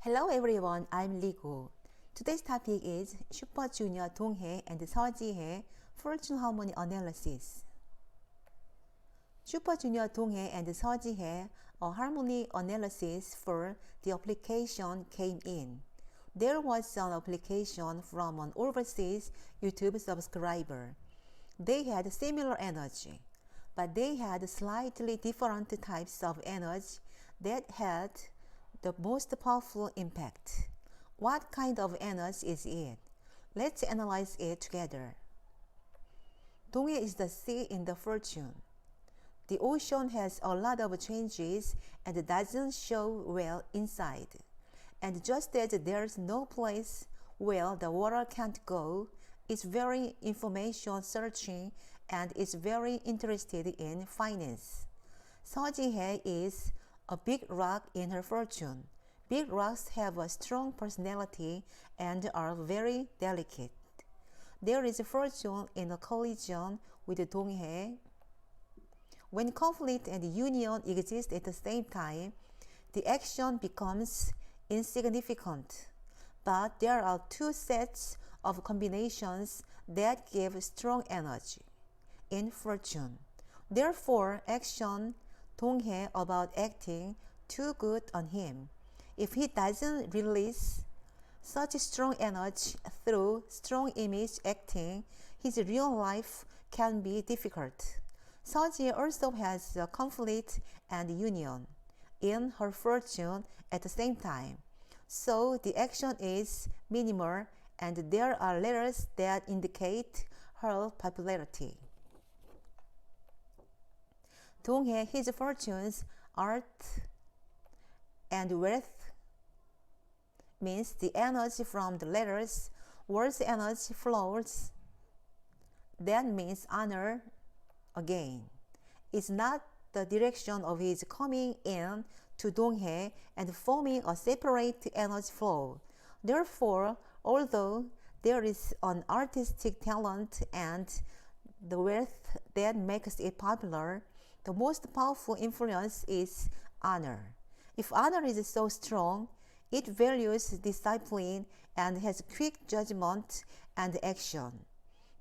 Hello everyone, I'm Ligo. Today's topic is Super Junior Donghae and Seo Ji fortune harmony analysis. Super Junior Donghae and Seo Ji a harmony analysis for the application came in. There was an application from an overseas YouTube subscriber. They had similar energy, but they had slightly different types of energy that had the most powerful impact. What kind of energy is it? Let's analyze it together. Donghae is the sea in the fortune. The ocean has a lot of changes and doesn't show well inside. And just as there's no place where the water can't go, it's very information searching and is very interested in finance. Seo Ji is a big rock in her fortune. Big rocks have a strong personality and are very delicate. There is a fortune in a collision with Donghae. When conflict and union exist at the same time, the action becomes insignificant. But there are two sets of combinations that give strong energy in fortune. Therefore, action Donghae about acting too good on him. If he doesn't release such strong energy through strong image acting, his real life can be difficult. Seo Ji also has a conflict and union in her fortune at the same time. So the action is minimal and there are letters that indicate her popularity. Donghae, his fortunes, art, and wealth means the energy from the letters, words energy flows. That means honor again. It's not the direction of his coming in to Donghae and forming a separate energy flow. Therefore, although there is an artistic talent and the wealth that makes it popular, the most powerful influence is honor. If honor is so strong, it values discipline and has quick judgment and action.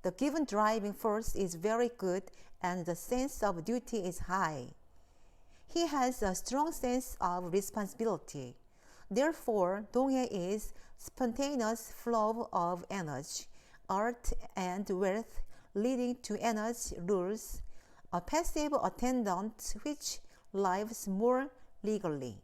The given driving force is very good and the sense of duty is high. He has a strong sense of responsibility. Therefore, Donghae is spontaneous flow of energy, art, and wealth leading to energy rules, a passive attendant which lives more legally.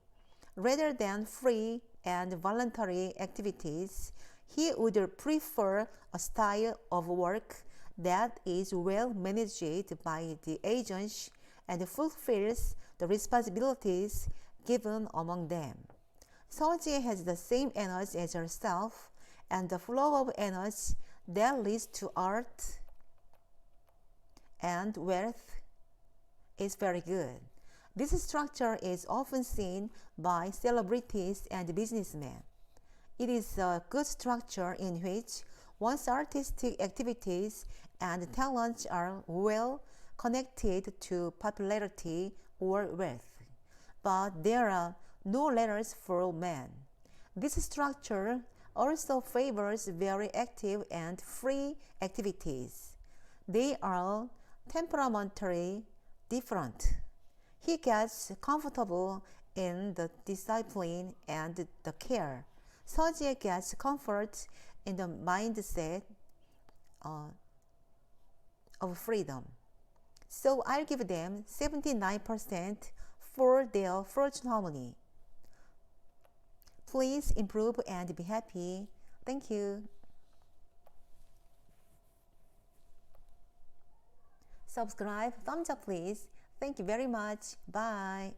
Rather than free and voluntary activities, he would prefer a style of work that is well managed by the agency and fulfills the responsibilities given among them. Seo Ji has the same energy as herself, and the flow of energy that leads to art and wealth is very good. This structure is often seen by celebrities and businessmen. It is a good structure in which one's artistic activities and talents are well connected to popularity or wealth. But there are no letters for men. This structure also favors very active and free activities. They are temperamentally different. He gets comfortable in the discipline and the care. Seo Ji gets comfort in the mindset of freedom. So I'll give them 79% for their fortune harmony. Please improve and be happy. Thank you. Subscribe, thumbs up please. Thank you very much. Bye.